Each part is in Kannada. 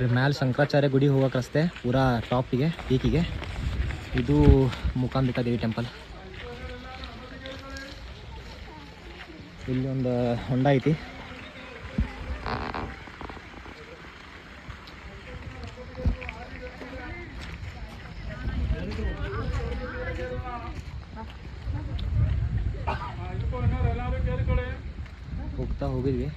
ನೋಡ್ರಿ ಮ್ಯಾಲೆ ಶಂಕರಾಚಾರ್ಯ ಗುಡಿ ಹೋಗೋಕೆ ರಸ್ತೆ ಪೂರಾ ಟಾಪಿಗೆ ಪೀಕಿಗೆ. ಇದು ಮೂಕಾಂಬಿಕಾ ದೇವಿ ಟೆಂಪಲ್. ಇಲ್ಲಿ ಒಂದು ಹೊಂಡ ಐತಿ. ಹೋಗ್ತಾ ಹೋಗಿದ್ವಿ.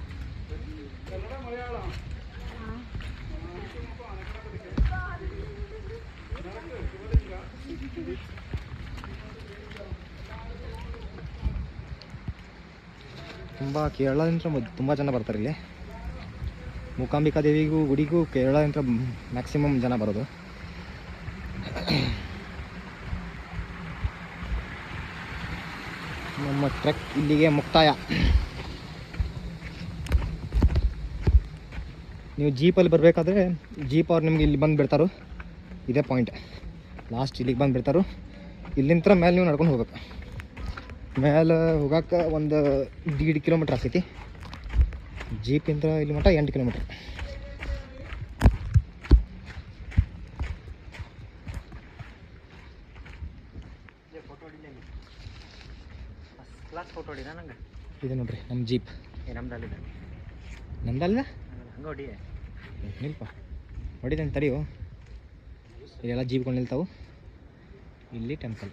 ತುಂಬ ಕೇರಳದಿಂದ ತುಂಬ ಜನ ಬರ್ತಾರೆ ಇಲ್ಲಿ. ಮೂಕಾಂಬಿಕಾ ದೇವಿಗೂ ಗುಡಿಗೂ ಕೇರಳದಿಂದ ಮ್ಯಾಕ್ಸಿಮಮ್ ಜನ ಬರೋದು. ನಮ್ಮ ಟ್ರೆಕ್ ಇಲ್ಲಿಗೆ ಮುಕ್ತಾಯ. ನೀವು ಜೀಪಲ್ಲಿ ಬರಬೇಕಾದ್ರೆ ಜೀಪ್ ಅವ್ರು ನಿಮ್ಗೆ ಇಲ್ಲಿ ಬಂದು ಬಿಡ್ತಾರೋ. ಇದೇ ಪಾಯಿಂಟ್, ಲಾಸ್ಟ್ ಇಲ್ಲಿಗೆ ಬಂದು ಬಿಡ್ತಾರೋ. ಇಲ್ಲಿಂದ ಮೇಲೆ ನೀವು ನಡ್ಕೊಂಡು ಹೋಗ್ಬೇಕು. ಮೇಲೆ ಹೋಗಕ್ಕೆ ಒಂದು 1.5 ಕಿಲೋಮೀಟ್ರ್ ಆಗ್ತೈತಿ. ಜೀಪಿಂದ ಇಲ್ಲಿ ಮಟ್ಟ 8 ಕಿಲೋಮೀಟ್ರ್. ಇದೆ ನೋಡ್ರಿ ನಮ್ಮ ಜೀಪ್. ನಮ್ದಲ್ಲ ನಿಲ್ಪ ಹೊಡಿದಂಗೆ ತಡೆಯೋ. ಇಲ್ಲೆಲ್ಲ ಜೀಪ್ಗಳು ನಿಲ್ತಾವೆ. ಇಲ್ಲಿ ಟೆಂಪಲ್.